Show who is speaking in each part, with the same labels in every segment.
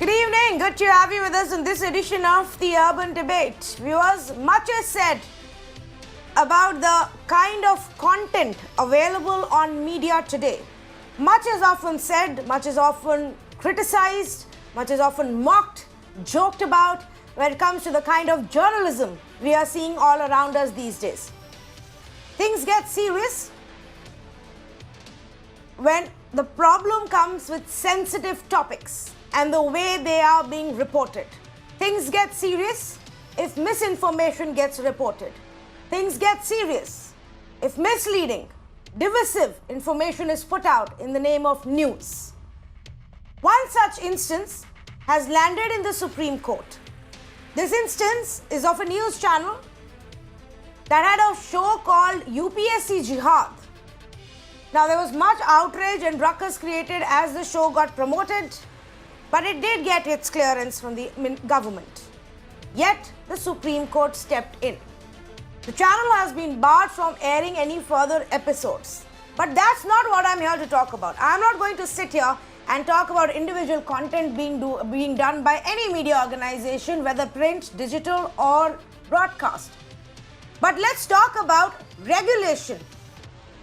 Speaker 1: Good evening. Good to have you with us in this edition of the Urban Debate. Viewers, much is said about the kind of content available on media today. Much is often said, much is often criticized, much is often mocked, joked about when it comes to the kind of journalism we are seeing all around us these days. Things get serious when the problem comes with sensitive topics and the way they are being reported. Things get serious if misinformation gets reported. Things get serious if misleading, divisive information is put out in the name of news. One such instance has landed in the Supreme Court. This instance is of a news channel that had a show called UPSC Jihad. Now, there was much outrage and ruckus created as the show got promoted, but it did get its clearance from the government. Yet, the Supreme Court stepped in. The channel has been barred from airing any further episodes. But that's not what I'm here to talk about. I'm not going to sit here and talk about individual content being done by any media organization, whether print, digital, or broadcast. But let's talk about regulation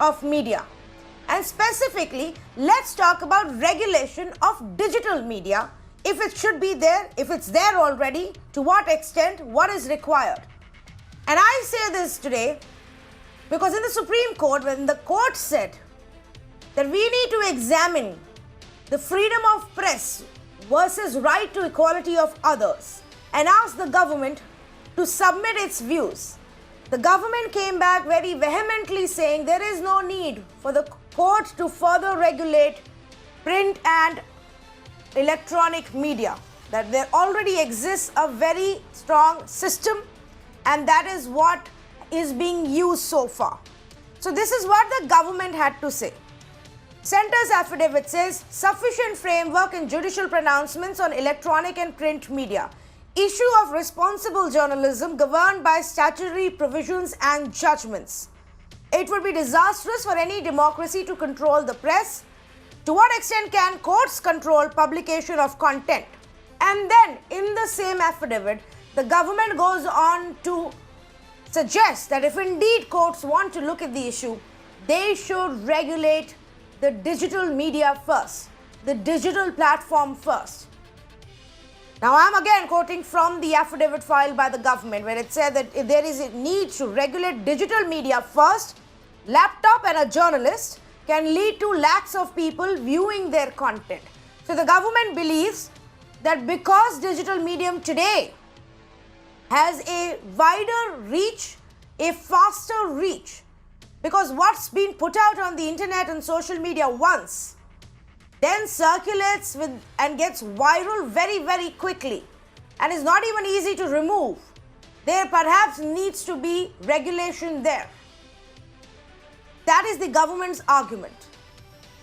Speaker 1: of media. And specifically, let's talk about regulation of digital media, if it should be there, if it's there already, to what extent, what is required. And I say this today because in the Supreme Court, when the court said that we need to examine the freedom of press versus right to equality of others and asked the government to submit its views, the government came back very vehemently saying there is no need for the court to further regulate print and electronic media, that there already exists a very strong system and that is what is being used so far. So this is what the government had to say. Centre's affidavit says sufficient framework in judicial pronouncements on electronic and print media. Issue of responsible journalism governed by statutory provisions and judgments. It would be disastrous for any democracy to control the press. To what extent can courts control publication of content? And then in the same affidavit, the government goes on to suggest that if indeed courts want to look at the issue, they should regulate the digital media first, the digital platform first. Now, I'm again quoting from the affidavit filed by the government where it said that if there is a need to regulate digital media first, laptop and a journalist can lead to lakhs of people viewing their content. So the government believes that because digital medium today has a wider reach, a faster reach, because what's been put out on the internet and social media once then circulates and gets viral very, very quickly and is not even easy to remove. There perhaps needs to be regulation there. That is the government's argument.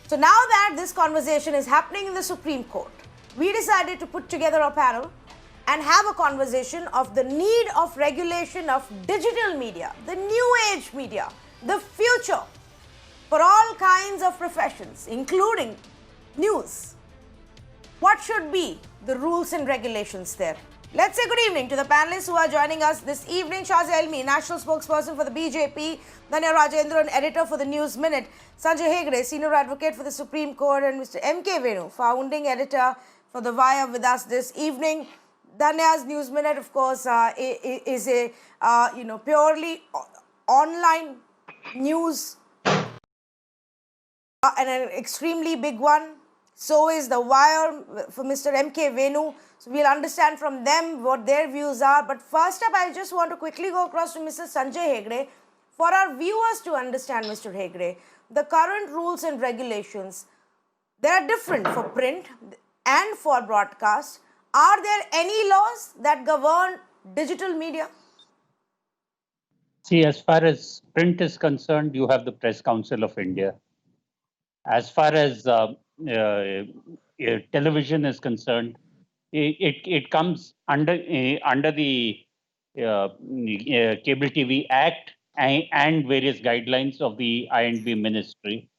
Speaker 1: So now that this conversation is happening in the Supreme Court, we decided to put together a panel and have a conversation of the need of regulation of digital media, the new age media, the future for all kinds of professions, including news. What should be the rules and regulations there? Let's say good evening to the panelists who are joining us this evening. Shazia Elmi, National Spokesperson for the BJP, Dhanya Rajendran, Editor for the News Minute, Sanjay Hegde, Senior Advocate for the Supreme Court, and Mr. M.K. Venu, Founding Editor for The Wire with us this evening. Dhanya's News Minute, of course, is a purely online news and an extremely big one. So is The Wire for Mr. M.K. Venu. So we'll understand from them what their views are. But first up, I just want to quickly go across to Mr. Sanjay Hegde for our viewers to understand, Mr. Hegde, the current rules and regulations. They are different for print and for broadcast. Are there any laws that govern digital media?
Speaker 2: See, as far as print is concerned, you have the Press Council of India. As far as television is concerned, it comes under the Cable TV Act and various guidelines of the I&B Ministry.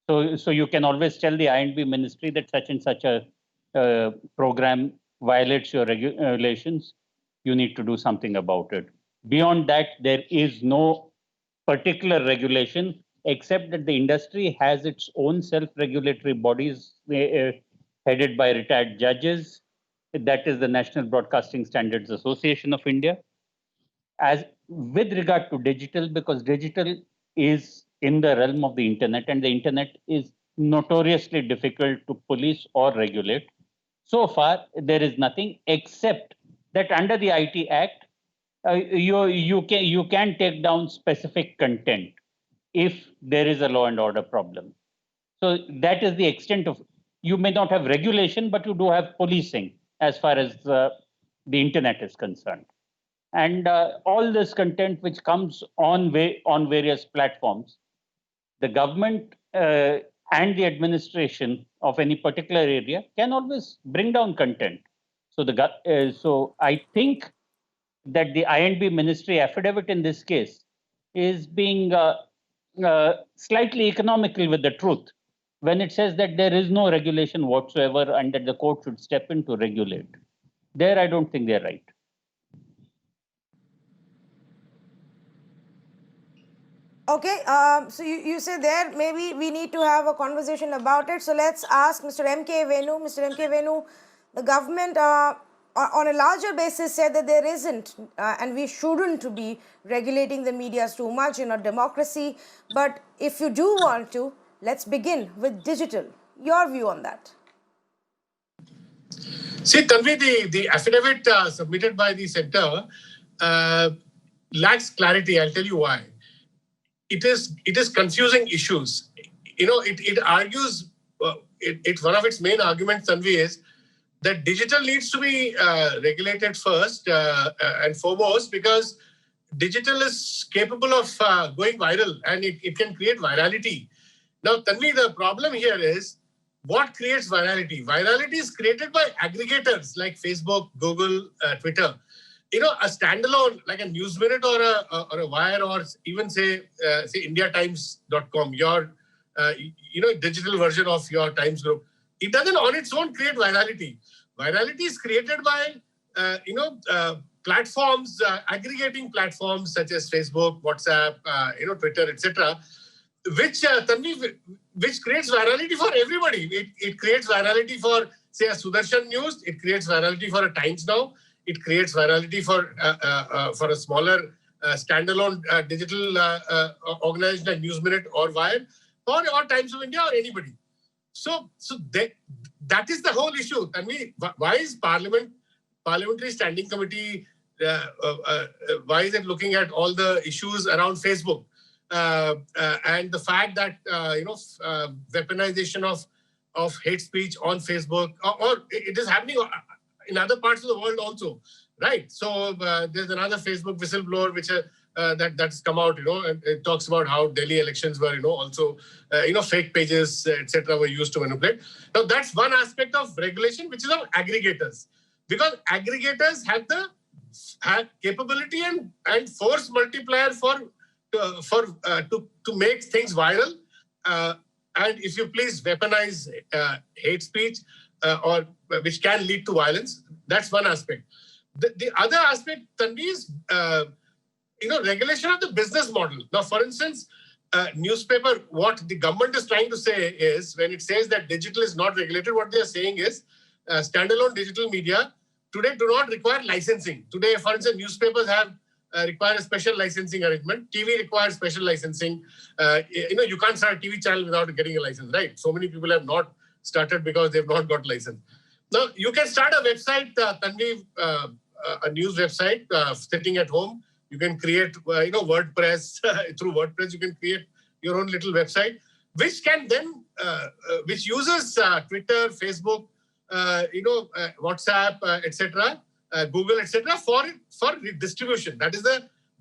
Speaker 2: So you can always tell the I&B Ministry that such and such a program violates your regulations, you need to do something about it. Beyond that, there is no particular regulation except that the industry has its own self-regulatory bodies headed by retired judges. That is the National Broadcasting Standards Association of India. As with regard to digital, because digital is in the realm of the internet, and the internet is notoriously difficult to police or regulate. So far, there is nothing except that under the IT Act, you can take down specific content if there is a law and order problem. So that is the extent of. You may not have regulation, but you do have policing as far as the internet is concerned. And all this content which comes on various platforms, the government and the administration of any particular area can always bring down content. So I think that the INB ministry affidavit in this case is being slightly economical with the truth when it says that there is no regulation whatsoever and that the court should step in to regulate. There, I don't think they're right.
Speaker 1: Okay, so you say there maybe we need to have a conversation about it. So let's ask Mr. M.K. Venu. Mr. M.K. Venu, the government on a larger basis said that there isn't and we shouldn't be regulating the media too much in a democracy. But if you do want to, let's begin with digital. Your view on that?
Speaker 3: See, Tanvi, the affidavit submitted by the centre lacks clarity. I'll tell you why. It is confusing issues. You know, it argues, one of its main arguments, Tanvi, is that digital needs to be regulated first and foremost because digital is capable of going viral and it can create virality. Now, Tanvi, the problem here is what creates virality? Virality is created by aggregators like Facebook, Google, Twitter. You know, a standalone like a Newsminute or a Wire or even say IndiaTimes.com, your digital version of your Times Group, it doesn't on its own create virality. Virality is created by platforms, aggregating platforms such as Facebook, WhatsApp, Twitter, etc., which creates virality for everybody. It creates virality for say a Sudarshan News. It creates virality for a Times Now. It creates virality for a smaller standalone digital organization like Newsminute or Wire or Times of India or anybody. So that is the whole issue. And why is Parliamentary Standing Committee, why is it looking at all the issues around Facebook and the fact that weaponization of hate speech on Facebook or it is happening in other parts of the world also, right? So there's another Facebook whistleblower which that's come out, and it talks about how Delhi elections were, also, fake pages, etc., were used to manipulate. Now that's one aspect of regulation, which is of aggregators, because aggregators have capability and force multiplier to make things viral, and if you please weaponize hate speech or which can lead to violence. That's one aspect. The other aspect, Tanvi, is regulation of the business model. Now, for instance, newspaper, what the government is trying to say is when it says that digital is not regulated, what they are saying is standalone digital media today do not require licensing. Today, for instance, newspapers require a special licensing arrangement. TV requires special licensing. You can't start a TV channel without getting a license, right? So many people have not started because they've not got license. Now, you can start a website, Tanvi, a news website sitting at home. You can create, WordPress. Through WordPress, you can create your own little website, which can then, which uses Twitter, Facebook, WhatsApp, etc., Google, etc., for distribution.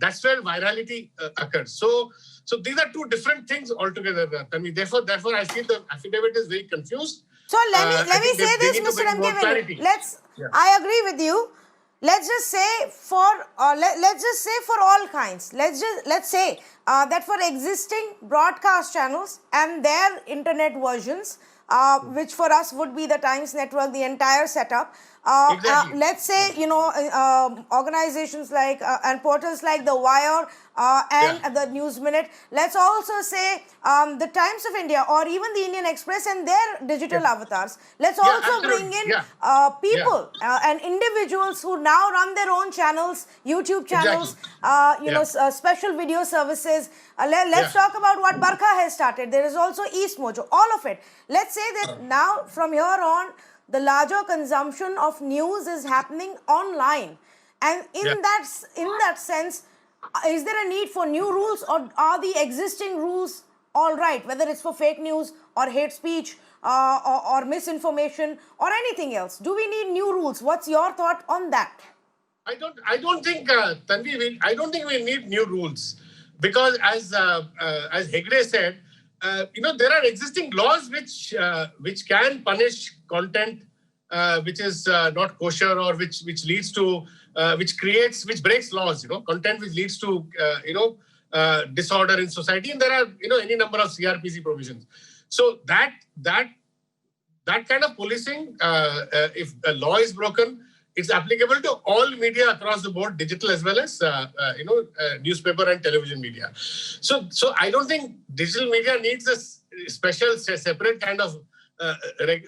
Speaker 3: That's where virality occurs. So these are two different things altogether, Tanvi. Therefore, I feel the affidavit is very confused.
Speaker 1: So let me say this, Mr. M.K. Venu. I agree with you. Let's just say for all kinds. Let's say that for existing broadcast channels and their internet versions, which for us would be the Times Network, the entire setup.
Speaker 3: Exactly.
Speaker 1: Let's say, organizations like and portals like The Wire and the News Minute. Let's also say the Times of India or even the Indian Express and their digital avatars. Let's also bring in people and individuals who now run their own channels, YouTube channels, special video services. Let's talk about what Barkha has started. There is also East Mojo, all of it. Let's say that now from here on, the larger consumption of news is happening online. And in that sense, is there a need for new rules, or are the existing rules all right, whether it's for fake news or hate speech or misinformation or anything else? Do we need new rules? What's your thought on that?
Speaker 3: I don't think, Tanvi, I don't think we need new rules, because as Hegde said, there are existing laws which can punish content which is not kosher, or which leads to which breaks laws. Content which leads to disorder in society, and there are any number of CRPC provisions. So that kind of policing, if a law is broken, it's applicable to all media across the board, digital as well as newspaper and television media. So I don't think digital media needs a special, separate kind of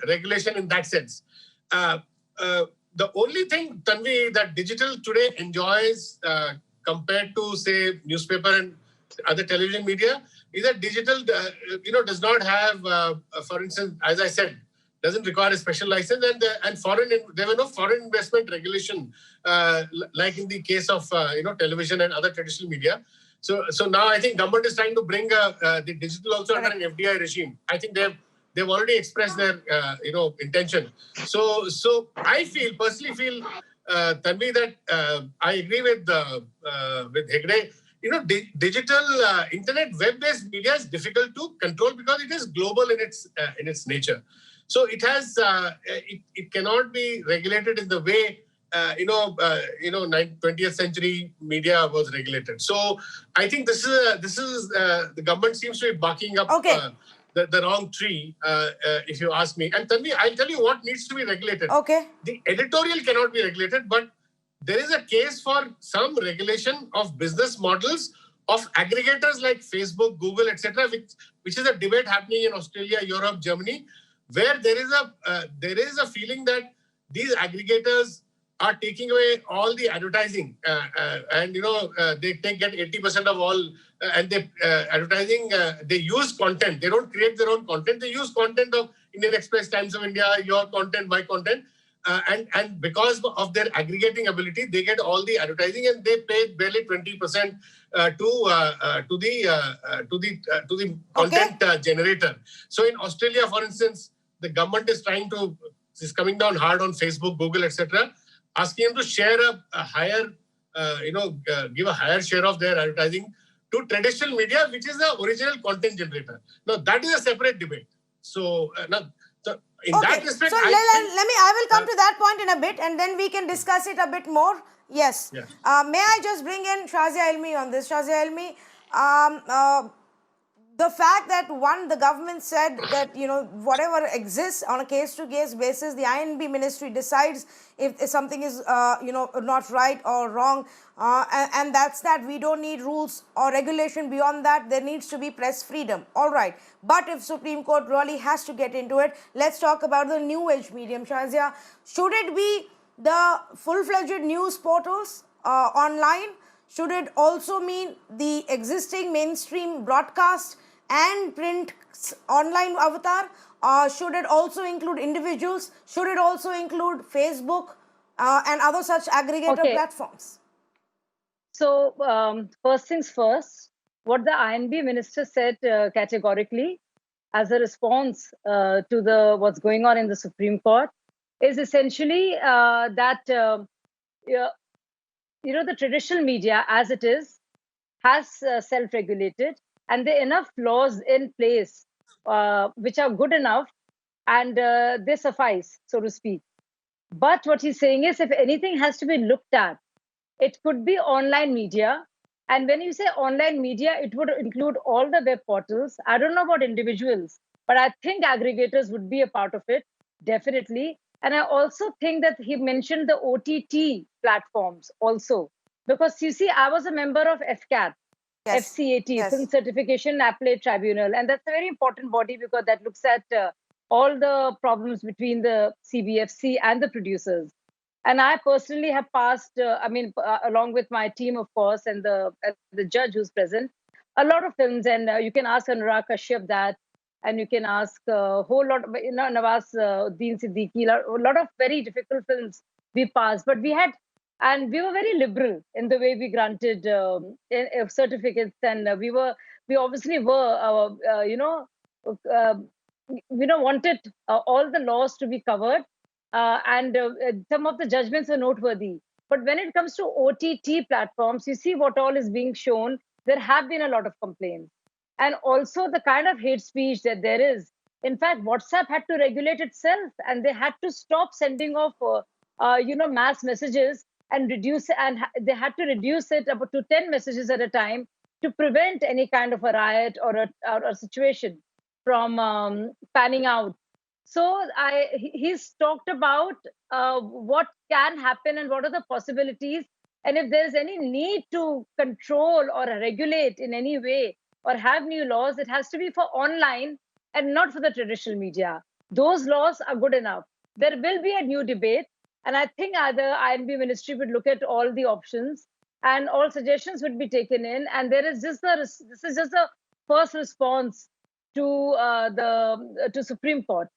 Speaker 3: regulation in that sense. The only thing, Tanvi, that digital today enjoys compared to, say, newspaper and other television media is that digital, does not have, for instance, as I said, doesn't require a special license, and there were no foreign investment regulation like in the case of television and other traditional media. So now I think government is trying to bring the digital also under an FDI regime. I think they've already expressed their intention. So I personally feel, Tanvi, that I agree with Hegde. Digital internet web-based media is difficult to control because it is global in its nature. So it has it cannot be regulated in the way 20th century media was regulated. So I think this is the government seems to be barking up the wrong tree, if you ask me. And Tanvi, I'll tell you what needs to be regulated. Okay. The editorial cannot be regulated, but there is a case for some regulation of business models of aggregators like Facebook, Google, etc., which is a debate happening in Australia, Europe, Germany, where there is a feeling that these aggregators are taking away all the advertising, and they get 80% of all, and they advertising. They use content. They don't create their own content. They use content of Indian Express, Times of India, your content, my content, and because of their aggregating ability, they get all the advertising, and they pay barely 20% to the content generator. So in Australia, for instance, the government is coming down hard on Facebook, Google, etc., asking them to share a higher, give a higher share of their advertising to traditional media, which is the original content generator. Now, that is a separate debate. So, in that respect,
Speaker 1: so I will come to that point in a bit, and then we can discuss it a bit more. Yes. May I just bring in Shazia Ilmi on this? Shazia Ilmi, the fact that the government said that, whatever exists on a case-to-case basis, the INB ministry decides if something is, not right or wrong. And that's that. We don't need rules or regulation beyond that. There needs to be press freedom. All right. But if Supreme Court really has to get into it, let's talk about the new age medium. Shazia, should it be the full-fledged news portals online? Should it also mean the existing mainstream broadcast and print online avatar? Should it also include individuals? Should it also include Facebook and other such aggregator platforms?
Speaker 4: So first things first, what the INB minister said categorically as a response to what's going on in the Supreme Court is essentially that the traditional media as it is has self-regulated, and there are enough laws in place which are good enough, and they suffice, so to speak. But what he's saying is, if anything has to be looked at, it could be online media. And when you say online media, it would include all the web portals. I don't know about individuals, But I think aggregators would be a part of it, definitely. And I also think that he mentioned the OTT platforms also, because you see, I was a member of FCAT,
Speaker 1: Yes.
Speaker 4: FCAT, Film
Speaker 1: Yes.
Speaker 4: Certification Appellate Tribunal, and that's a very important body because that looks at all the problems between the CBFC and the producers. And I personally have passed, along with my team, of course, and the judge who's present, a lot of films. And you can ask Anurag Kashyap that, and you can ask a whole lot, Nawaz Deen Siddiqui, a lot of very difficult films we passed. But we had, and we were very liberal in the way we granted certificates, and we obviously were, wanted all the laws to be covered, and some of the judgments were noteworthy. But when it comes to OTT platforms, you see what all is being shown. There have been a lot of complaints, and also the kind of hate speech that there is. In fact, WhatsApp had to regulate itself, and they had to stop sending off, mass messages and they had to reduce it up to 10 messages at a time to prevent any kind of a riot or a situation from panning out. So he's talked about what can happen and what are the possibilities, and if there's any need to control or regulate in any way or have new laws, it has to be for online and not for the traditional media. Those laws are good enough. There will be a new debate, and I think the INB ministry would look at all the options and all suggestions would be taken in. And this is just a first response to to Supreme Court.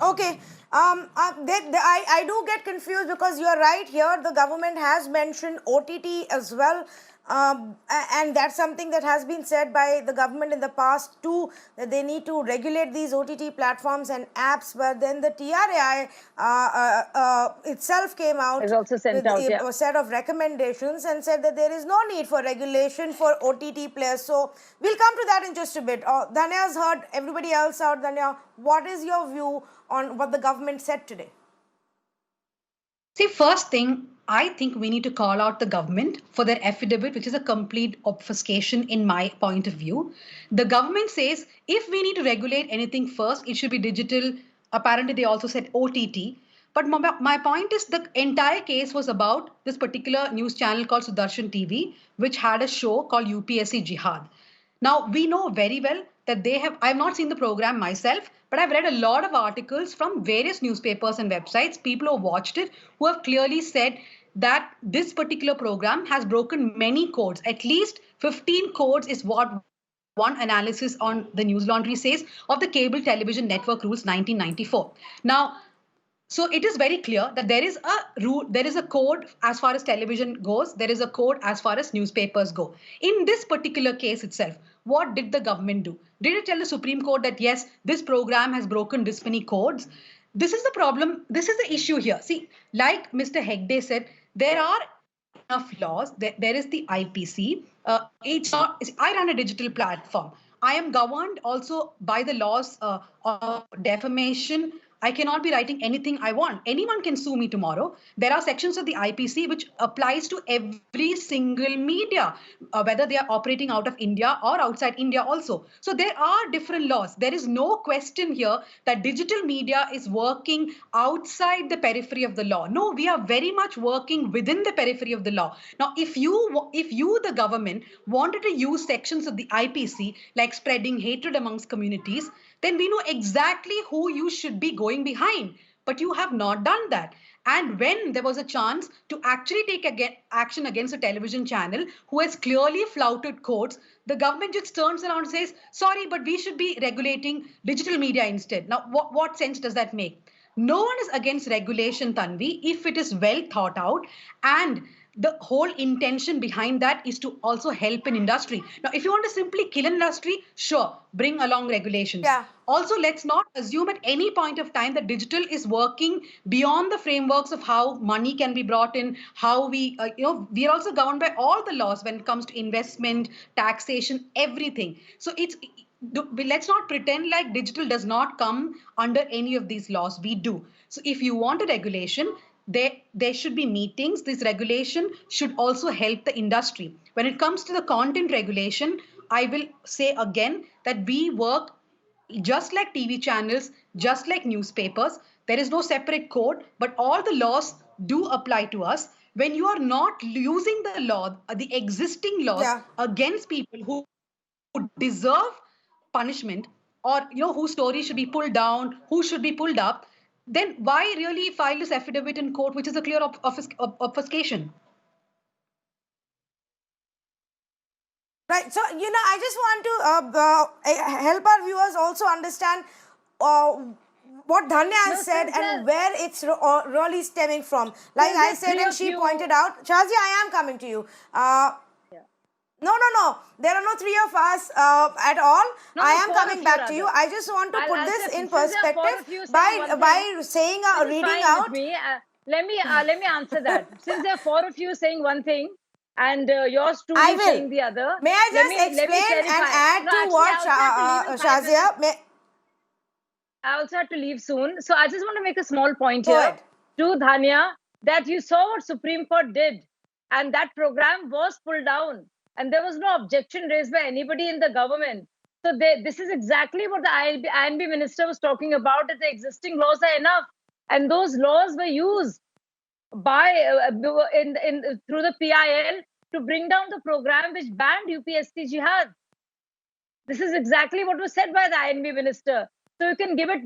Speaker 1: Okay. I do get confused because you're right here. The government has mentioned OTT as well. And that's something that has been said by the government in the past too, that they need to regulate these OTT platforms and apps. But then the TRAI itself came out
Speaker 4: Has also sent
Speaker 1: with
Speaker 4: out,
Speaker 1: a set of recommendations and said that there is no need for regulation for OTT players. So we'll come to that in just a bit. Dhanya's heard everybody else out. Dhanya, what is your view on what the government said today?
Speaker 5: See, first thing, I think we need to call out the government for their affidavit, which is a complete obfuscation in my point of view. The government says if we need to regulate anything first, it should be digital. Apparently, they also said OTT. But my point is the entire case was about this particular news channel called Sudarshan TV, which had a show called UPSC Jihad. Now, we know very well that I've not seen the program myself, but I've read a lot of articles from various newspapers and websites, people who have watched it, who have clearly said that this particular program has broken many codes. At least 15 codes is what one analysis on the News Laundry says of the Cable Television Network Rules 1994. Now, so it is very clear that there is a rule, there is a code as far as television goes, there is a code as far as newspapers go. In this particular case itself, what did the government do? Did it tell the Supreme Court that yes, this program has broken this many codes? This is the problem. This is the issue here. See, like Mr. Hegde said, there are enough laws. There is the IPC. I run a digital platform. I am governed also by the laws of defamation. I cannot be writing anything I want. Anyone can sue me tomorrow. There are sections of the IPC which applies to every single media, whether they are operating out of India or outside India also. So there are different laws. There is no question here that digital media is working outside the periphery of the law. No, we are very much working within the periphery of the law. Now, if you, the government, wanted to use sections of the IPC like spreading hatred amongst communities, then we know exactly who you should be going behind. But you have not done that. And when there was a chance to actually take action against a television channel who has clearly flouted codes, the government just turns around and says, sorry, but we should be regulating digital media instead. Now, what sense does that make? No one is against regulation, Tanvi, if it is well thought out, and the whole intention behind that is to also help an industry. Now, if you want to simply kill an industry, sure, bring along regulations.
Speaker 1: Yeah.
Speaker 5: Also, let's not assume at any point of time that digital is working beyond the frameworks of how money can be brought in, how we are also governed by all the laws when it comes to investment, taxation, everything. So let's not pretend like digital does not come under any of these laws. We do. So if you want a regulation, there should be meetings. This regulation should also help the industry. When it comes to the content regulation, I will say again that we work just like TV channels, just like newspapers. There is no separate code, but all the laws do apply to us. When you are not using the law, the existing laws
Speaker 1: Yeah.
Speaker 5: against people who deserve punishment, or whose story should be pulled down, who should be pulled up, then why really file this affidavit in court, which is a clear obfuscation?
Speaker 1: Right. So, I just want to help our viewers also understand what Dhanya has
Speaker 4: No,
Speaker 1: said
Speaker 4: Shazia.
Speaker 1: and where it's really stemming from. Like I
Speaker 4: Shazia,
Speaker 1: said,
Speaker 4: three
Speaker 1: and
Speaker 4: of
Speaker 1: she
Speaker 4: you-
Speaker 1: pointed out, Shazia, I am coming to you. No. There are no three of us at all.
Speaker 4: No,
Speaker 1: I
Speaker 4: no,
Speaker 1: am
Speaker 4: four
Speaker 1: coming
Speaker 4: of you
Speaker 1: back to you.
Speaker 4: rather.
Speaker 1: I just want to
Speaker 4: I'll-
Speaker 1: put
Speaker 4: I'll
Speaker 1: this
Speaker 4: say,
Speaker 1: in
Speaker 4: since there are four of
Speaker 1: perspective
Speaker 4: you saying one
Speaker 1: by saying,
Speaker 4: This is
Speaker 1: reading
Speaker 4: fine with
Speaker 1: out.
Speaker 4: me. Let me answer that. Since there are four of you saying one thing and yours truly
Speaker 1: I will.
Speaker 4: saying the other.
Speaker 1: May I
Speaker 4: let
Speaker 1: just
Speaker 4: me
Speaker 1: explain and
Speaker 4: clarify.
Speaker 1: add
Speaker 4: No,
Speaker 1: to
Speaker 4: actually,
Speaker 1: what
Speaker 4: I also have to leave in 5 minutes.
Speaker 1: Shazia?
Speaker 4: I also have to leave soon. So I just want to make a small point
Speaker 1: Go
Speaker 4: here
Speaker 1: ahead.
Speaker 4: to Dhanya that you saw what Supreme Court did, and that program was pulled down, and there was no objection raised by anybody in the government. So this is exactly what the INB minister was talking about, that the existing laws are enough, and those laws were used by through the PIL to bring down the program which banned UPSC jihad. This is exactly what was said by the INB minister. So you can give it,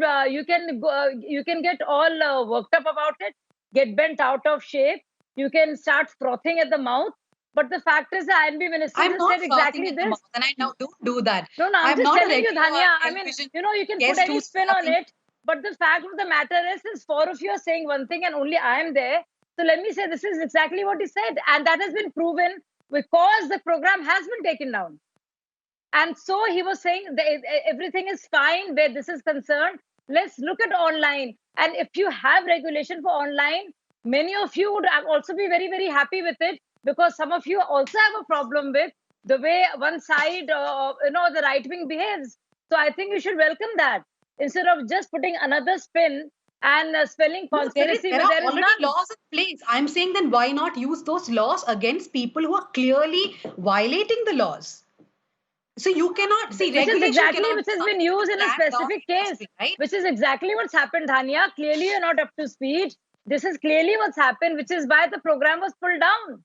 Speaker 4: you can get all worked up about it, get bent out of shape. You can start frothing at the mouth. But the fact is, the INB minister
Speaker 5: I'm
Speaker 4: just
Speaker 5: not
Speaker 4: said exactly
Speaker 5: frothing at the
Speaker 4: this.
Speaker 5: mouth, and I now don't do that.
Speaker 4: No, I'm
Speaker 5: I'm
Speaker 4: just
Speaker 5: not a
Speaker 4: telling you,
Speaker 5: regular
Speaker 4: Dhanya. I mean,
Speaker 5: television
Speaker 4: you can put
Speaker 5: guest
Speaker 4: any
Speaker 5: who's
Speaker 4: spin on
Speaker 5: frothing.
Speaker 4: it. But the fact of the matter is four of you are saying one thing and only I am there. So let me say this is exactly what he said. And that has been proven because the program has been taken down. And so he was saying that everything is fine where this is concerned. Let's look at online. And if you have regulation for online, many of you would also be very, very happy with it, because some of you also have a problem with the way one side, the right wing behaves. So I think you should welcome that instead of just putting another spin and spelling
Speaker 5: No,
Speaker 4: conspiracy
Speaker 5: there
Speaker 4: where
Speaker 5: are
Speaker 4: there is
Speaker 5: already
Speaker 4: none.
Speaker 5: laws in place. I'm saying then why not use those laws against people who are clearly violating the laws? So you cannot see
Speaker 4: Which is
Speaker 5: regulation
Speaker 4: exactly
Speaker 5: cannot
Speaker 4: which
Speaker 5: be
Speaker 4: has been
Speaker 5: something
Speaker 4: used in a
Speaker 5: flat down
Speaker 4: specific case,
Speaker 5: industry, right?
Speaker 4: which is exactly what's happened, Dhanya. Clearly, you're not up to speed. This is clearly what's happened, which is why the program was pulled down.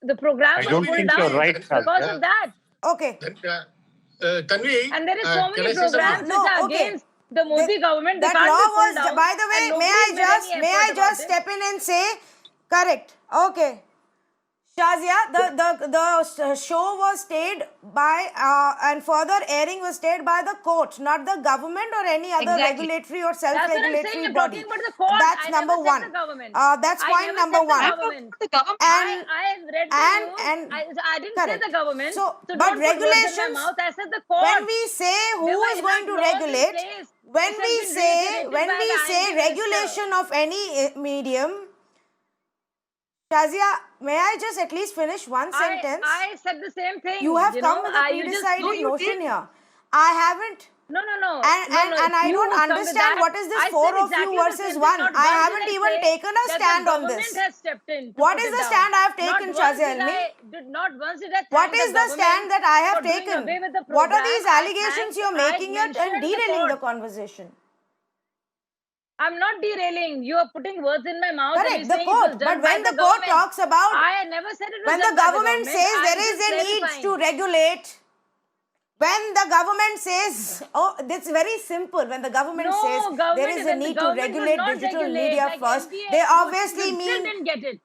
Speaker 4: The program
Speaker 2: I
Speaker 4: was
Speaker 2: don't
Speaker 4: pulled
Speaker 2: think
Speaker 4: down
Speaker 2: you're right,
Speaker 4: because
Speaker 2: Shazia.
Speaker 4: of that.
Speaker 1: Okay.
Speaker 3: Tanvi,
Speaker 4: And there is so
Speaker 3: can
Speaker 4: many
Speaker 3: I say something?
Speaker 4: programs
Speaker 1: No,
Speaker 4: which are
Speaker 1: okay.
Speaker 4: against the Modi government. They
Speaker 1: That
Speaker 4: can't
Speaker 1: law
Speaker 4: be pulled
Speaker 1: was,
Speaker 4: down.
Speaker 1: by the
Speaker 4: and
Speaker 1: way,
Speaker 4: nobody's made any
Speaker 1: may I
Speaker 4: effort about
Speaker 1: just
Speaker 4: it.
Speaker 1: step in and say, correct. Okay. Shazia, the show was stayed by and further airing was stayed by the court, not the government or any other
Speaker 5: Exactly.
Speaker 1: regulatory or
Speaker 4: That's what I'm saying.
Speaker 1: self-regulatory
Speaker 4: I'm
Speaker 1: body.
Speaker 4: talking about the court.
Speaker 1: That's
Speaker 4: I
Speaker 1: number
Speaker 4: never
Speaker 1: one.
Speaker 4: said the government.
Speaker 1: That's
Speaker 4: I
Speaker 1: point
Speaker 4: never
Speaker 1: number
Speaker 4: said the
Speaker 1: one.
Speaker 5: I'm talking
Speaker 4: government.
Speaker 5: about the government.
Speaker 1: And
Speaker 4: I read the
Speaker 1: and-
Speaker 4: news.
Speaker 1: and-
Speaker 4: I didn't
Speaker 1: correct.
Speaker 4: say the government.
Speaker 1: So,
Speaker 4: So
Speaker 1: but
Speaker 4: don't put words in my
Speaker 1: regulations,
Speaker 4: mouth. I said the court.
Speaker 1: when we say who
Speaker 4: There were
Speaker 1: is going to
Speaker 4: enough laws in
Speaker 1: regulate,
Speaker 4: place.
Speaker 1: when
Speaker 4: This has
Speaker 1: we
Speaker 4: been
Speaker 1: say
Speaker 4: reiterated by the INB
Speaker 1: regulation of any medium, Shazia, may I just at least finish one sentence?
Speaker 4: I said the same thing.
Speaker 1: You have come
Speaker 4: know,
Speaker 1: with a
Speaker 4: you just-
Speaker 1: pre-decided
Speaker 5: No, you
Speaker 1: notion
Speaker 5: didn't.
Speaker 1: here. I haven't.
Speaker 4: No.
Speaker 1: And I
Speaker 4: you
Speaker 1: don't
Speaker 4: come with
Speaker 1: understand
Speaker 4: that.
Speaker 1: what is this
Speaker 4: I
Speaker 1: 4
Speaker 4: said
Speaker 1: of
Speaker 4: exactly
Speaker 1: you
Speaker 4: the
Speaker 1: versus
Speaker 4: same
Speaker 1: 1.
Speaker 4: thing. Not
Speaker 1: I
Speaker 4: once
Speaker 1: haven't
Speaker 4: did I
Speaker 1: even
Speaker 4: say
Speaker 1: taken a
Speaker 4: that
Speaker 1: stand
Speaker 4: the
Speaker 1: on this.
Speaker 4: government has stepped in. to
Speaker 1: What
Speaker 4: put
Speaker 1: is
Speaker 4: it
Speaker 1: the
Speaker 4: down.
Speaker 1: stand I have
Speaker 4: Not
Speaker 1: taken,
Speaker 4: once
Speaker 1: Shazia
Speaker 4: did
Speaker 1: Elmi?
Speaker 4: Not once did I thank
Speaker 1: What is the stand
Speaker 4: government
Speaker 1: that I have
Speaker 4: for doing
Speaker 1: taken?
Speaker 4: away with the
Speaker 1: What are
Speaker 4: program.
Speaker 1: these
Speaker 4: I
Speaker 1: allegations you're
Speaker 4: thanked- I
Speaker 1: making it and
Speaker 4: mentioned the
Speaker 1: derailing the
Speaker 4: court.
Speaker 1: conversation?
Speaker 4: I'm not derailing. You are putting words in my mouth.
Speaker 1: Correct,
Speaker 4: and you're
Speaker 1: the
Speaker 4: saying it was
Speaker 1: court.
Speaker 4: done
Speaker 1: But
Speaker 4: by
Speaker 1: when the court
Speaker 4: government.
Speaker 1: talks about,
Speaker 4: I never said it was
Speaker 1: when
Speaker 4: done
Speaker 1: the
Speaker 4: by
Speaker 1: government says
Speaker 4: I'm
Speaker 1: there is
Speaker 4: just
Speaker 1: a need
Speaker 4: clarifying.
Speaker 1: to regulate, when the government says, oh, it's very simple. When the government
Speaker 4: No,
Speaker 1: says there
Speaker 4: government-
Speaker 1: is a
Speaker 4: when the
Speaker 1: need to
Speaker 4: government does
Speaker 1: regulate
Speaker 4: not
Speaker 1: digital
Speaker 4: regulate,
Speaker 1: media
Speaker 4: like
Speaker 1: first,
Speaker 4: NBA,
Speaker 1: they
Speaker 4: you
Speaker 1: obviously
Speaker 4: still
Speaker 1: mean.
Speaker 4: didn't get it.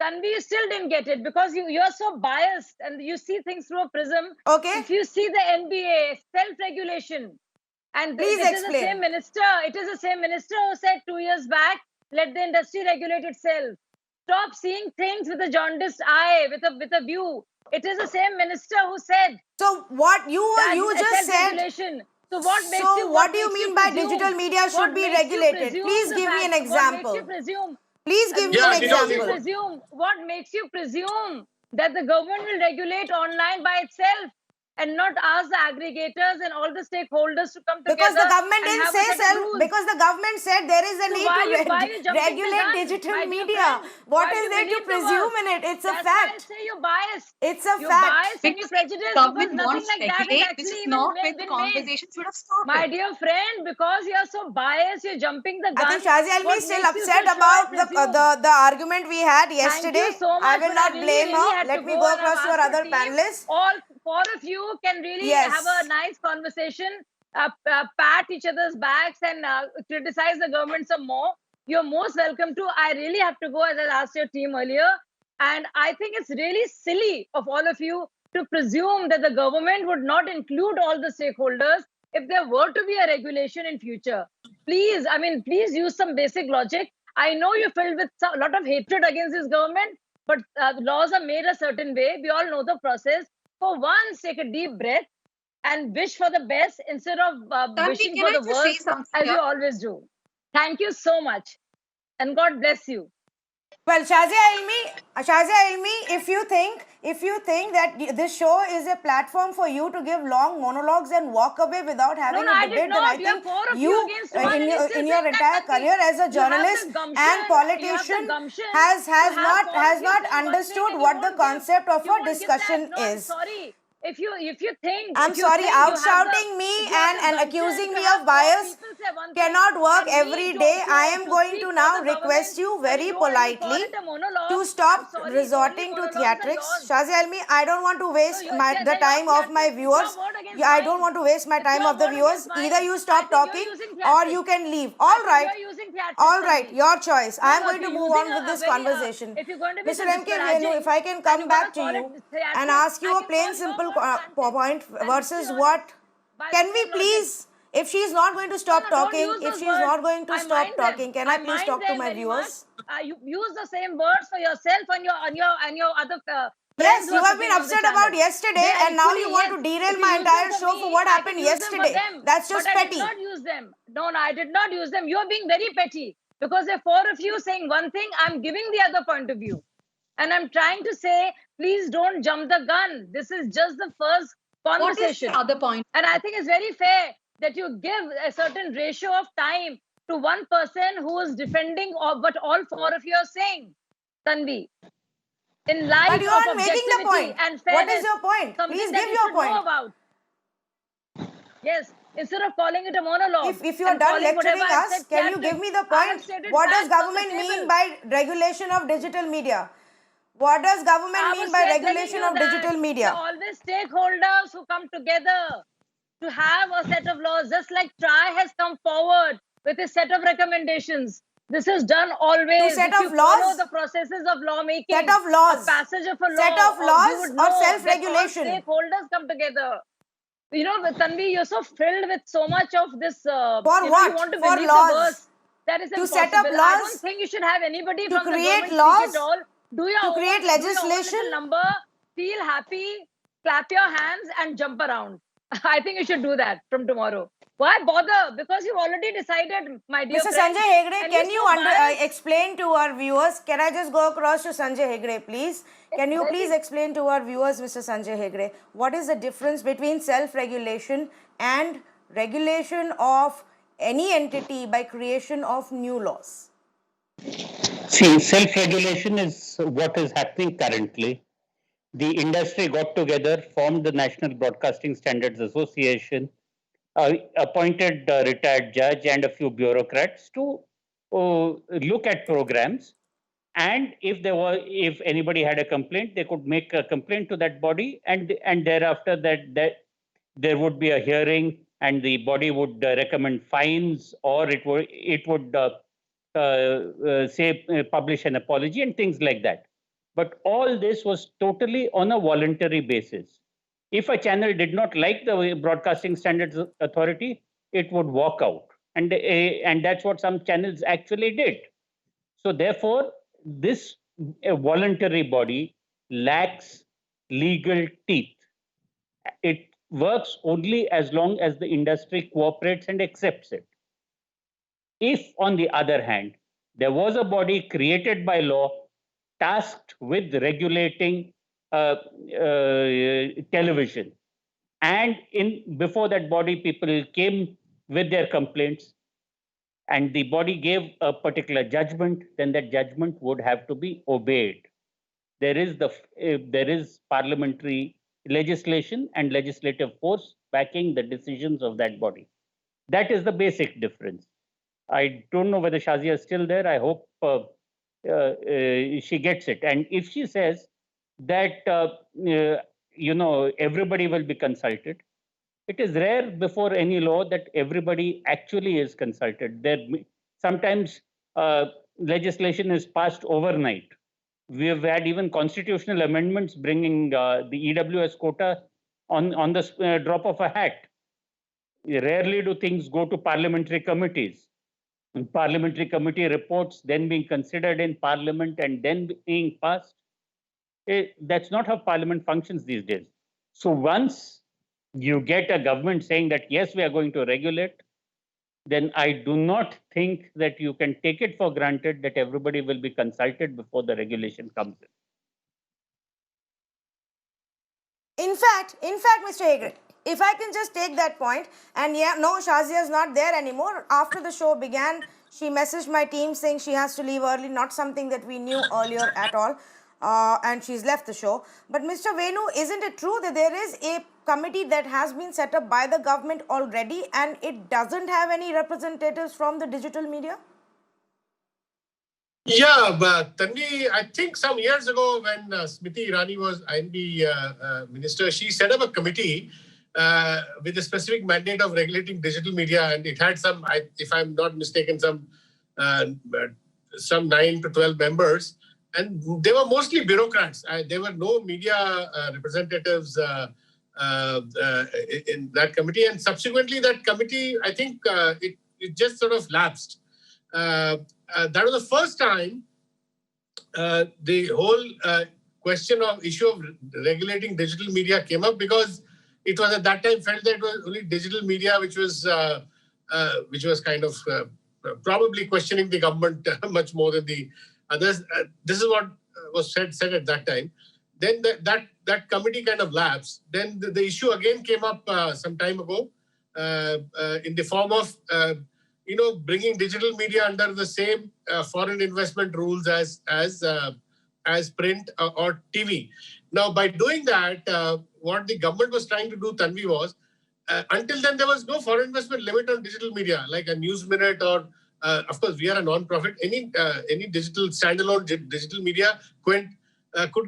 Speaker 4: Tanvi, you still didn't get it because you're so biased and you see things through a prism.
Speaker 1: Okay.
Speaker 4: If you see the NBA self-regulation, and
Speaker 1: Please
Speaker 4: it is the
Speaker 1: explain.
Speaker 4: same minister. It is the same minister who said 2 years back, let the industry regulate itself. Stop seeing things with a jaundiced eye, with a view. It is the same minister who said
Speaker 1: So what you just said.
Speaker 4: self-regulation. So what makes
Speaker 1: So
Speaker 4: you?
Speaker 1: what do you
Speaker 4: makes
Speaker 1: mean by
Speaker 4: presume?
Speaker 1: digital media should
Speaker 4: What
Speaker 1: be
Speaker 4: makes you
Speaker 1: regulated?
Speaker 4: presume
Speaker 1: Please
Speaker 4: the
Speaker 1: give me an
Speaker 4: fact?
Speaker 1: example.
Speaker 4: What makes you presume?
Speaker 1: Please give me
Speaker 3: Yeah,
Speaker 1: an
Speaker 3: you know,
Speaker 1: example.
Speaker 4: What makes you presume that the government will regulate online by itself? and not ask the aggregators and all the stakeholders to come
Speaker 1: Because
Speaker 4: together
Speaker 1: the government
Speaker 4: and
Speaker 1: didn't
Speaker 4: have
Speaker 1: say
Speaker 4: a set of rules?
Speaker 1: because the government said there is a
Speaker 4: So
Speaker 1: need
Speaker 4: why
Speaker 1: to
Speaker 4: why are you jumping the
Speaker 1: regulate
Speaker 4: gun,
Speaker 1: digital
Speaker 4: my dear
Speaker 1: media.
Speaker 4: friend?
Speaker 1: What
Speaker 4: Why do
Speaker 1: is
Speaker 4: you
Speaker 1: there to
Speaker 4: believe the
Speaker 1: presume
Speaker 4: worst?
Speaker 1: in it? It's a
Speaker 4: That's why I
Speaker 1: fact.
Speaker 4: say you're biased.
Speaker 1: It's a
Speaker 4: You're
Speaker 1: fact.
Speaker 4: biased and you're
Speaker 5: Because if the
Speaker 4: prejudiced because
Speaker 5: government
Speaker 4: nothing
Speaker 5: wants to
Speaker 4: like that has
Speaker 5: regulate, this
Speaker 4: actually
Speaker 5: is
Speaker 4: even
Speaker 5: not where the
Speaker 4: been made.
Speaker 5: conversation should have started.
Speaker 4: My dear friend, because you're so biased, you're jumping the gun.
Speaker 1: I think Shazi Almi
Speaker 4: What
Speaker 1: is still
Speaker 4: makes you so
Speaker 1: upset
Speaker 4: sure, I
Speaker 1: about
Speaker 4: presume?
Speaker 1: the argument we had
Speaker 4: Thank
Speaker 1: yesterday.
Speaker 4: you so much.
Speaker 1: I will
Speaker 4: but
Speaker 1: not
Speaker 4: really,
Speaker 1: blame
Speaker 4: really
Speaker 1: her.
Speaker 4: had
Speaker 1: Let
Speaker 4: to
Speaker 1: me
Speaker 4: go,
Speaker 1: go
Speaker 4: and I've
Speaker 1: across to our
Speaker 4: asked
Speaker 1: other
Speaker 4: your team.
Speaker 1: panelists.
Speaker 4: All four of you can really
Speaker 1: Yes.
Speaker 4: have a nice conversation, pat each other's backs, and criticize the government some more. You're most welcome to. I really have to go, as I asked your team earlier. And I think it's really silly of all of you to presume that the government would not include all the stakeholders if there were to be a regulation in future. Please, I mean, please use some basic logic. I know you're filled with a lot of hatred against this government, but laws are made a certain way. We all know the process. For once, take a deep breath and wish for the best instead of
Speaker 5: Tanvi,
Speaker 4: wishing
Speaker 5: can
Speaker 4: for
Speaker 5: I
Speaker 4: the
Speaker 5: just say
Speaker 4: worst,
Speaker 5: something
Speaker 4: as you
Speaker 5: here?
Speaker 4: always do. Thank you so much, and God bless you.
Speaker 1: Well, Shazia Ilmi, if you think that this show is a platform for you to give long monologues and walk away without having
Speaker 4: No,
Speaker 1: a
Speaker 4: I did
Speaker 1: debate, then I
Speaker 4: not. You have
Speaker 1: think
Speaker 4: four of you against one, and you're still
Speaker 1: in your
Speaker 4: saying that,
Speaker 1: entire
Speaker 4: Tanvi.
Speaker 1: career as a
Speaker 4: You have the
Speaker 1: journalist
Speaker 4: gumption,
Speaker 1: and
Speaker 4: you have the
Speaker 1: politician
Speaker 4: gumption
Speaker 1: has
Speaker 4: to have
Speaker 1: not
Speaker 4: four of you saying one thing
Speaker 1: understood
Speaker 4: and you
Speaker 1: what the
Speaker 4: won't give.
Speaker 1: concept of
Speaker 4: You
Speaker 1: a
Speaker 4: won't give that.
Speaker 1: discussion
Speaker 4: No, I'm
Speaker 1: is.
Speaker 4: sorry. If you think
Speaker 1: I'm
Speaker 4: if you
Speaker 1: sorry,
Speaker 4: think you have
Speaker 1: outshouting me
Speaker 4: if you have the
Speaker 1: and
Speaker 4: gumption
Speaker 1: accusing
Speaker 4: to
Speaker 1: me
Speaker 4: have
Speaker 1: of
Speaker 4: four
Speaker 1: bias
Speaker 4: people say one thing
Speaker 1: cannot work
Speaker 4: and me
Speaker 1: every day. I am going
Speaker 4: speak
Speaker 1: to
Speaker 4: for
Speaker 1: now
Speaker 4: the
Speaker 1: request
Speaker 4: government
Speaker 1: you
Speaker 4: and
Speaker 1: very
Speaker 4: you don't let me call
Speaker 1: politely
Speaker 4: it a monologue.
Speaker 1: to
Speaker 4: I'm
Speaker 1: stop
Speaker 4: sorry. The only
Speaker 1: resorting to
Speaker 4: monologues are
Speaker 1: theatrics.
Speaker 4: yours.
Speaker 1: Shazi Almi, I don't want to
Speaker 4: No,
Speaker 1: waste the time of my viewers.
Speaker 4: It's your word against
Speaker 1: I don't
Speaker 4: mine.
Speaker 1: want to waste my
Speaker 4: It's
Speaker 1: time
Speaker 4: your
Speaker 1: of the
Speaker 4: word
Speaker 1: viewers.
Speaker 4: against mine.
Speaker 1: Either you
Speaker 4: I
Speaker 1: stop
Speaker 4: think you're
Speaker 1: talking
Speaker 4: using
Speaker 1: or
Speaker 4: theatrics.
Speaker 1: you can leave.
Speaker 4: I
Speaker 1: All
Speaker 4: think
Speaker 1: right.
Speaker 4: you're using theatrics,
Speaker 1: All right,
Speaker 4: Tanvi.
Speaker 1: your choice.
Speaker 4: No,
Speaker 1: I am
Speaker 4: no,
Speaker 1: going
Speaker 4: if
Speaker 1: to
Speaker 4: you're
Speaker 1: move
Speaker 4: using
Speaker 1: on with
Speaker 4: a
Speaker 1: this
Speaker 4: very,
Speaker 1: conversation.
Speaker 4: if you're going to be
Speaker 1: Mr.
Speaker 4: so
Speaker 1: M.K. Venu, if
Speaker 4: disparaging
Speaker 1: I can
Speaker 4: and
Speaker 1: come
Speaker 4: you're going
Speaker 1: back
Speaker 4: to
Speaker 1: to
Speaker 4: call
Speaker 1: you
Speaker 4: it theatrics,
Speaker 1: and ask you
Speaker 4: I
Speaker 1: a
Speaker 4: can
Speaker 1: plain,
Speaker 4: call your
Speaker 1: simple
Speaker 4: word fantastic
Speaker 1: point
Speaker 4: and
Speaker 1: versus
Speaker 4: be
Speaker 1: what?
Speaker 4: honest by the
Speaker 1: Can we
Speaker 4: same logic.
Speaker 1: please, if she is not going to
Speaker 4: No,
Speaker 1: stop
Speaker 4: don't
Speaker 1: talking,
Speaker 4: use
Speaker 1: if
Speaker 4: those
Speaker 1: she is
Speaker 4: words.
Speaker 1: not going to
Speaker 4: I
Speaker 1: stop
Speaker 4: mind
Speaker 1: talking,
Speaker 4: them.
Speaker 1: can I
Speaker 4: I
Speaker 1: please
Speaker 4: mind
Speaker 1: talk to
Speaker 4: them
Speaker 1: my
Speaker 4: very much.
Speaker 1: viewers?
Speaker 4: You use the same words for yourself and your other
Speaker 1: Yes,
Speaker 4: friends who
Speaker 1: you
Speaker 4: are
Speaker 1: have been
Speaker 4: sitting on the
Speaker 1: upset about
Speaker 4: channel.
Speaker 1: yesterday
Speaker 4: They are
Speaker 1: and now you
Speaker 4: equally,
Speaker 1: want
Speaker 4: yes.
Speaker 1: to derail
Speaker 4: If you
Speaker 1: my
Speaker 4: use them
Speaker 1: entire
Speaker 4: for
Speaker 1: show
Speaker 4: me,
Speaker 1: for what
Speaker 4: I
Speaker 1: happened
Speaker 4: can use them for
Speaker 1: yesterday.
Speaker 4: them.
Speaker 1: That's just
Speaker 4: But I did
Speaker 1: petty.
Speaker 4: not use them. No, I did not use them. You're being very petty because there are four of you saying one thing, I'm giving the other point of view. And I'm trying to say, please don't jump the gun. This is just the first
Speaker 5: What is
Speaker 4: conversation.
Speaker 5: the other point?
Speaker 4: And I think it's very fair that you give a certain ratio of time to one person who is defending what all four of you are saying, Tanvi. In light
Speaker 1: But you
Speaker 4: of
Speaker 1: aren't making the
Speaker 4: objectivity
Speaker 1: point.
Speaker 4: and fairness,
Speaker 1: What is your point?
Speaker 4: something
Speaker 1: Please
Speaker 4: that
Speaker 1: give
Speaker 4: you
Speaker 1: your
Speaker 4: should know
Speaker 1: point.
Speaker 4: about. Yes, instead of calling it a monologue.
Speaker 1: If you are
Speaker 4: and
Speaker 1: done
Speaker 4: calling whatever
Speaker 1: lecturing
Speaker 4: I've
Speaker 1: us,
Speaker 4: said
Speaker 1: can you
Speaker 4: theatrics,
Speaker 1: give me the
Speaker 4: I have
Speaker 1: point?
Speaker 4: stated
Speaker 1: What does
Speaker 4: facts on the
Speaker 1: government mean
Speaker 4: table.
Speaker 1: by regulation of digital media? What does government
Speaker 4: I
Speaker 1: mean
Speaker 4: was
Speaker 1: by
Speaker 4: telling
Speaker 1: regulation
Speaker 4: you
Speaker 1: of
Speaker 4: that
Speaker 1: digital
Speaker 4: there
Speaker 1: media?
Speaker 4: are always stakeholders who come together to have a set of laws, just like TRI has come forward with a set of recommendations. This is done always.
Speaker 1: set
Speaker 4: If
Speaker 1: of
Speaker 4: you follow
Speaker 1: laws?
Speaker 4: the processes of lawmaking,
Speaker 1: Set of laws.
Speaker 4: passage of a
Speaker 1: Set
Speaker 4: law,
Speaker 1: of
Speaker 4: or you
Speaker 1: laws
Speaker 4: would
Speaker 1: or
Speaker 4: know that all
Speaker 1: self-regulation?
Speaker 4: stakeholders come together. You know, Tanvi, you're so filled with so much of this.
Speaker 1: For
Speaker 4: you
Speaker 1: what?
Speaker 4: You want to
Speaker 1: For
Speaker 4: believe
Speaker 1: laws.
Speaker 4: the worst. That is
Speaker 1: To
Speaker 4: impossible.
Speaker 1: set up
Speaker 4: I
Speaker 1: laws?
Speaker 4: don't think you should have anybody
Speaker 1: To
Speaker 4: from the
Speaker 1: create
Speaker 4: government
Speaker 1: laws?
Speaker 4: speak at all. Do your
Speaker 1: To
Speaker 4: own,
Speaker 1: create
Speaker 4: do your own
Speaker 1: legislation?
Speaker 4: little number, feel happy, clap your hands, and jump around. I think you should do that from tomorrow. Why bother? Because you've already decided, my dear
Speaker 1: Mr.
Speaker 4: friend.
Speaker 1: Sanjay Hegde,
Speaker 4: and
Speaker 1: can
Speaker 4: you're
Speaker 1: you
Speaker 4: so biased.
Speaker 1: explain to our viewers? Can I just go across to Sanjay Hegde, please? Can you please explain to our viewers, Mr. Sanjay Hegde, what is the difference between self-regulation and regulation of any entity by creation of new laws?
Speaker 2: See, self-regulation is what is happening currently. The industry got together, formed the National Broadcasting Standards Association, appointed a retired judge and a few bureaucrats to look at programs. And if anybody had a complaint, they could make a complaint to that body, and thereafter that there would be a hearing, and the body would recommend fines, or it would say publish an apology and things like that. But all this was totally on a voluntary basis. If a channel did not like the Broadcasting Standards Authority, it would walk out, and that's what some channels actually did. So therefore, this voluntary body lacks legal teeth. It works only as long as the industry cooperates and accepts it. If, on the other hand, there was a body created by law tasked with regulating television, And before that body, people came with their complaints, and the body gave a particular judgment, then that judgment would have to be obeyed. There is parliamentary legislation and legislative force backing the decisions of that body. That is the basic difference. I don't know whether Shazia is still there. I hope she gets it. And if she says that everybody will be consulted, it is rare before any law that everybody actually is consulted. Sometimes legislation is passed overnight. We have had even constitutional amendments bringing the EWS quota on the drop of a hat. Rarely do things go to parliamentary committees. And parliamentary committee reports then being considered in parliament and then being passed. That's not how parliament functions these days. So once you get a government saying that, yes, we are going to regulate, then I do not think that you can take it for granted that everybody will be consulted before the regulation comes in.
Speaker 1: In fact, Mr. Hegde, if I can just take that point, and yeah, no, Shazia is not there anymore. After the show began, she messaged my team saying she has to leave early, not something that we knew earlier at all. And she's left the show. But Mr. Venu, isn't it true that there is a committee that has been set up by the government already and it doesn't have any representatives from the digital media?
Speaker 3: Yeah, but Tanvi, I think some years ago when Smriti Irani was INB minister, she set up a committee with a specific mandate of regulating digital media, and it had some, if I'm not mistaken, some 9 to 12 members, and they were mostly bureaucrats. There were no media representatives in that committee, and subsequently that committee, I think it just sort of lapsed. That was the first time the whole issue of regulating digital media came up, because it was at that time felt that it was only digital media which was kind of probably questioning the government much more than the others. This is what was said at that time. Then that committee kind of lapsed. Then the issue again came up some time ago in the form of bringing digital media under the same foreign investment rules as print or TV. Now, by doing that, what the government was trying to do, Tanvi, was until then there was no foreign investment limit on digital media, like a News Minute or, of course, we are a non-profit. Any digital standalone digital media could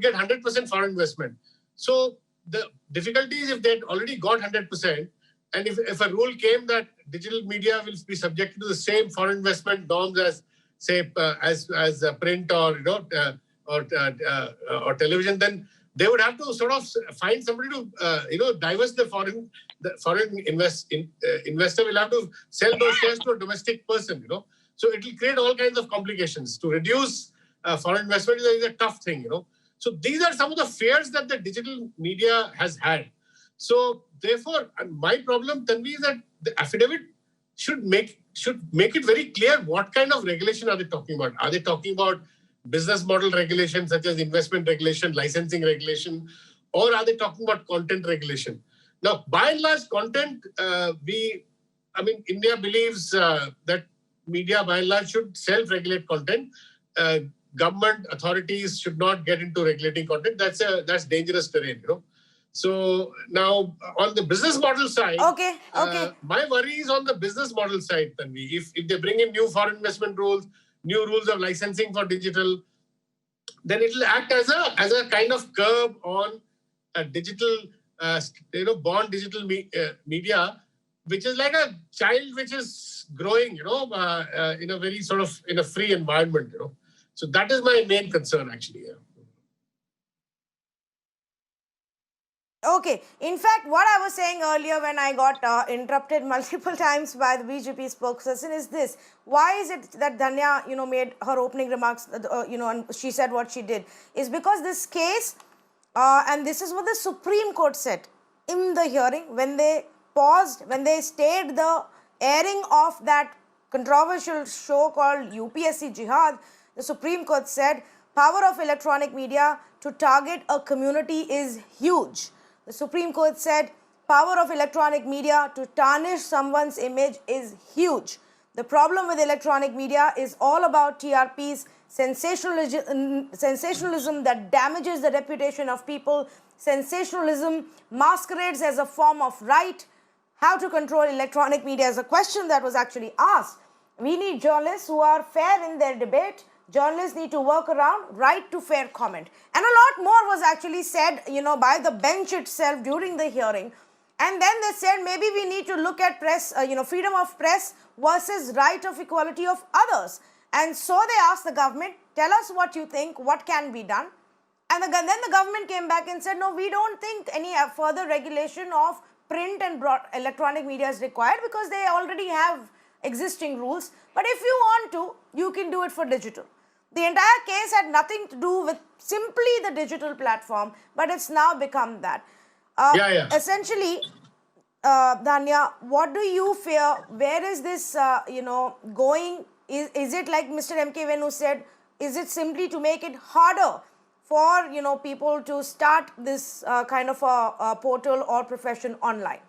Speaker 3: get 100% foreign investment. So the difficulty is if they had already got 100%, and if a rule came that digital media will be subjected to the same foreign investment norms as, say, as print or or television, then they would have to sort of find somebody to divest the foreign investor will have to sell those shares to a domestic person. So it will create all kinds of complications. To reduce foreign investment is a tough thing. So these are some of the fears that the digital media has had. So therefore, my problem, Tanvi, is that the affidavit should make it very clear what kind of regulation are they talking about. Are they talking about business model regulation such as investment regulation, licensing regulation, or are they talking about content regulation? Now, by and large, content, India believes that media by and large should self-regulate content. Government authorities should not get into regulating content. That's dangerous terrain, So now on the business model side,
Speaker 1: okay.
Speaker 3: My worry is on the business model side, Tanvi. If they bring in new foreign investment rules, new rules of licensing for digital, then it will act as a kind of curb on a digital, born digital media, which is like a child which is growing, in a very sort of in a free environment, So that is my main concern, actually. Yeah.
Speaker 1: Okay. In fact, what I was saying earlier when I got interrupted multiple times by the BJP spokesperson is this. Why is it that Dhanya, made her opening remarks, and she said what she did? Is because this case, and this is what the Supreme Court said in the hearing when they stayed the airing of that controversial show called UPSC Jihad. The Supreme Court said power of electronic media to target a community is huge. The Supreme Court said power of electronic media to tarnish someone's image is huge. The problem with electronic media is all about TRPs, sensationalism that damages the reputation of people, sensationalism masquerades as a form of right. How to control electronic media is a question that was actually asked. We need journalists who are fair in their debate. Journalists need to work around right to fair comment. And a lot more was actually said, by the bench itself during the hearing. And then they said maybe we need to look at press, freedom of press versus right of equality of others. And so they asked the government, tell us what you think, what can be done. And then the government came back and said, no, we don't think any further regulation of print and electronic media is required because they already have existing rules. But if you want to, you can do it for digital. The entire case had nothing to do with simply the digital platform, but it's now become that. Essentially, Dhanya, what do you fear? Where is this, going? Is it like Mr. M.K. Venu said, is it simply to make it harder for, people to start this kind of a portal or profession online?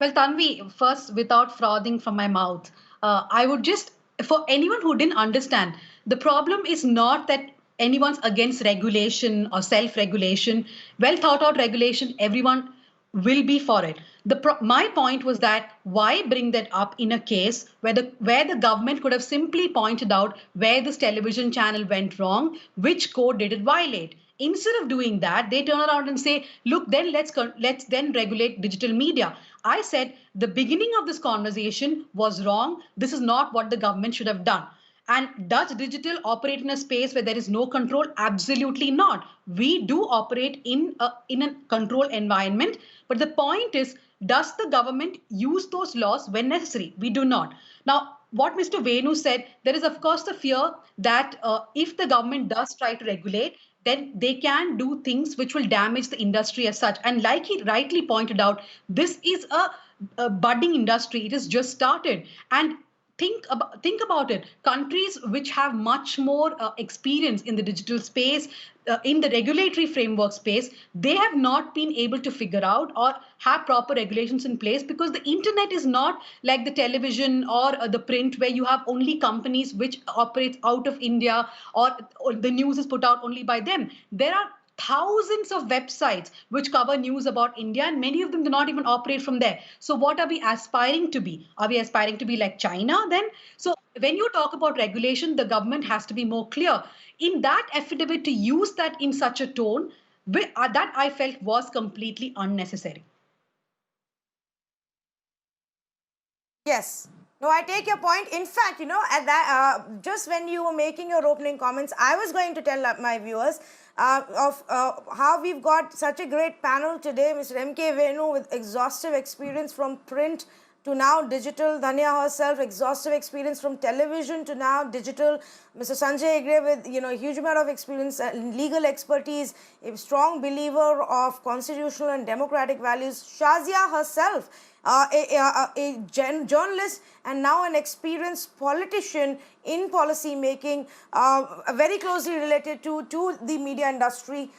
Speaker 5: Well, Tanvi, first, without frothing from my mouth, I would just, for anyone who didn't understand, the problem is not that anyone's against regulation or self-regulation. Well thought out regulation, everyone will be for it. My point was that why bring that up in a case where the government could have simply pointed out where this television channel went wrong, which code did it violate. Instead of doing that, they turn around and say, look, then let's then regulate digital media. I said the beginning of this conversation was wrong. This is not what the government should have done. And does digital operate in a space where there is no control? Absolutely not. We do operate in a controlled environment. But the point is, does the government use those laws when necessary? We do not. Now, what Mr. Venu said, there is, of course, the fear that if the government does try to regulate, then they can do things which will damage the industry as such. And like he rightly pointed out, this is a budding industry. It has just started. And think about it. Countries which have much more experience in the digital space, in the regulatory framework space, they have not been able to figure out or have proper regulations in place because the internet is not like the television or the print where you have only companies which operate out of India or the news is put out only by them. There are thousands of websites which cover news about India, and many of them do not even operate from there. So what are we aspiring to be? Are we aspiring to be like China then? So when you talk about regulation, the government has to be more clear. In that affidavit, to use that in such a tone, that I felt was completely unnecessary.
Speaker 1: Yes. No, I take your point. In fact, at that, just when you were making your opening comments, I was going to tell my viewers of how we've got such a great panel today. Mr. M.K. Venu with exhaustive experience from print to now digital. Dhanya herself, exhaustive experience from television to now digital. Mr. Sanjay Hegde with a huge amount of experience, legal expertise, a strong believer of constitutional and democratic values. Shazia herself, a journalist and now an experienced politician in policy making, very closely related to the media industry.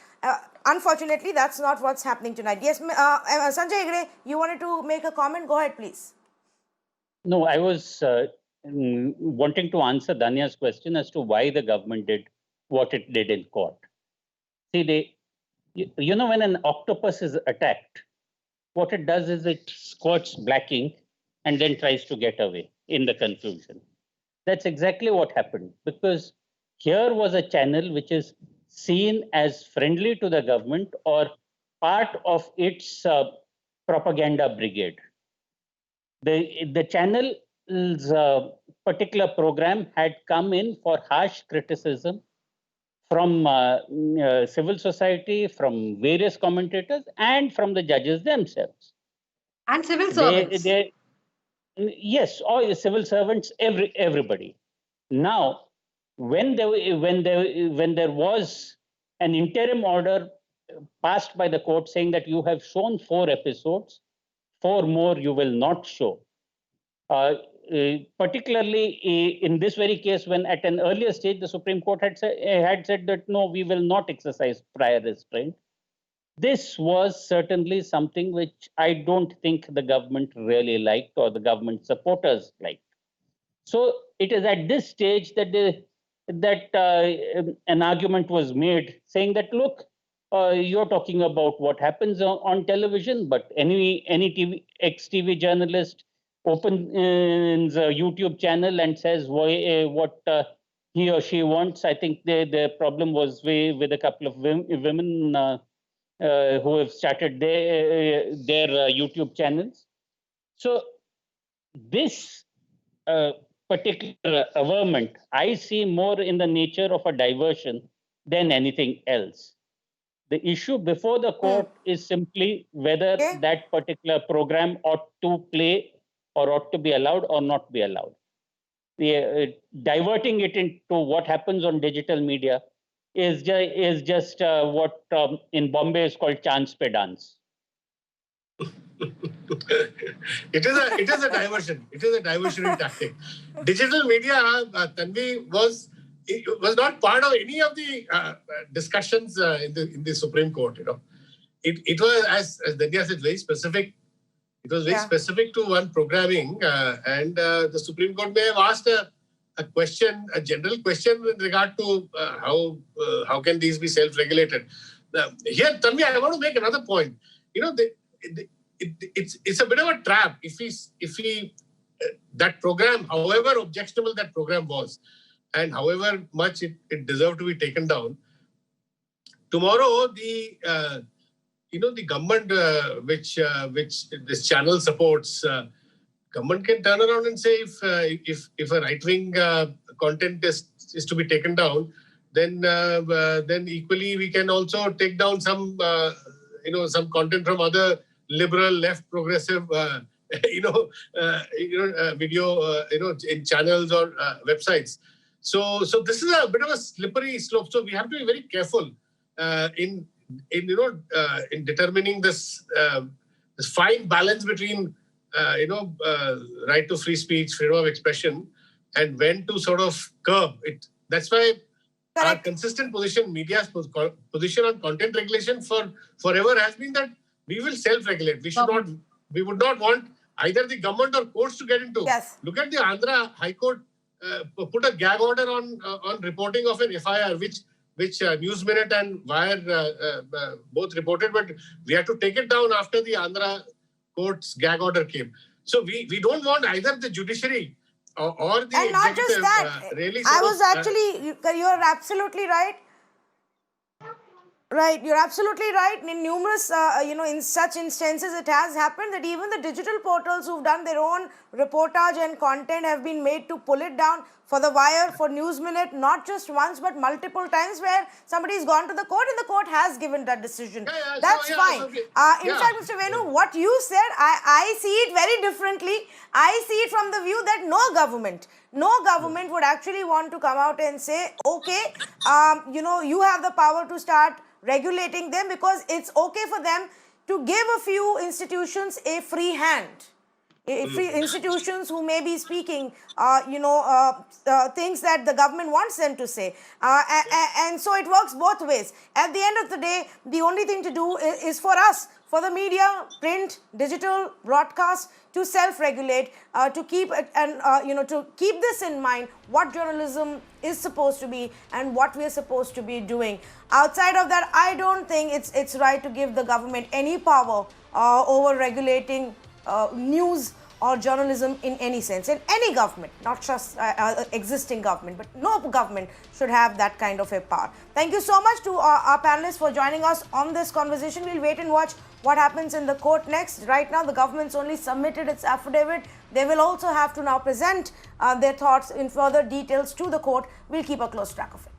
Speaker 1: Unfortunately, that's not what's happening tonight. Yes, Sanjay Hegde, you wanted to make a comment? Go ahead, please.
Speaker 2: No, I was wanting to answer Danya's question as to why the government did what it did in court. See, when an octopus is attacked, what it does is it squirts black ink and then tries to get away in the confusion. That's exactly what happened, because here was a channel which is seen as friendly to the government or part of its propaganda brigade. The channel's particular program had come in for harsh criticism from civil society, from various commentators, and from the judges themselves.
Speaker 5: And civil servants.
Speaker 2: Yes, all the civil servants, everybody. Now, when there was an interim order passed by the court saying that you have shown 4 episodes, 4 more you will not show. Particularly in this very case, when at an earlier stage the Supreme Court had said that no, we will not exercise prior restraint. this was certainly something which I don't think the government really liked or the government supporters liked. So it is at this stage that an argument was made saying that, look, you're talking about what happens on television, but any ex-TV journalist opens a YouTube channel and says what he or she wants. I think the problem was with a couple of women who have started their YouTube channels. So this particular averment, I see more in the nature of a diversion than anything else. The issue before the court is simply whether that particular program ought to play or ought to be allowed or not be allowed. Diverting it into what happens on digital media is just what in Bombay is called chance pe dance.
Speaker 3: It is a diversion. It is a diversionary tactic. Digital media, Tanvi, was not part of any of the discussions in the Supreme Court. You know, it was, as Danya said, very specific. It was very specific to one programming, and the Supreme Court may have asked a question, a general question with regard to how can these be self-regulated. Here, Tanvi, I want to make another point. You know, it's a bit of a trap if we that program, however objectionable that program was, and however much it deserved to be taken down. Tomorrow, the government which this channel supports, government can turn around and say if a right-wing content is to be taken down, then equally we can also take down some content from other liberal, left, progressive video in channels or websites. So this is a bit of a slippery slope. So we have to be very careful in determining this fine balance between right to free speech, freedom of expression, and when to sort of curb it. That's why our consistent position, media's position on content regulation forever has been that we will self-regulate. We would not want either the government or courts to get into.
Speaker 1: Yes.
Speaker 3: Look at the Andhra High Court put a gag order on reporting of an FIR, which News Minute and Wire both reported, but we had to take it down after the Andhra court's gag order came. So we don't want either the judiciary or the
Speaker 1: and not just that. You're absolutely right. Right, you're absolutely right. In numerous, in such instances, it has happened that even the digital portals who've done their own reportage and content have been made to pull it down. For the Wire, for News Minute, not just once but multiple times, where somebody's gone to the court and the court has given that decision. That's fine. In fact, Mr. Venu, what you said, I see it very differently. I see it from the view that no government would actually want to come out and say, okay, you have the power to start regulating them because it's okay for them to give a few institutions a free hand. Free institutions who may be speaking, things that the government wants them to say. And so it works both ways. At the end of the day, the only thing to do is for us, for the media, print, digital, broadcast, to self-regulate, to keep it and to keep this in mind, what journalism is supposed to be and what we are supposed to be doing. Outside of that, I don't think it's right to give the government any power over regulating news or journalism in any sense, in any government, not just existing government, but no government should have that kind of a power. Thank you so much to our panelists for joining us on this conversation. We'll wait and watch what happens in the court next. Right now, the government's only submitted its affidavit. They will also have to now present their thoughts in further details to the court. We'll keep a close track of it.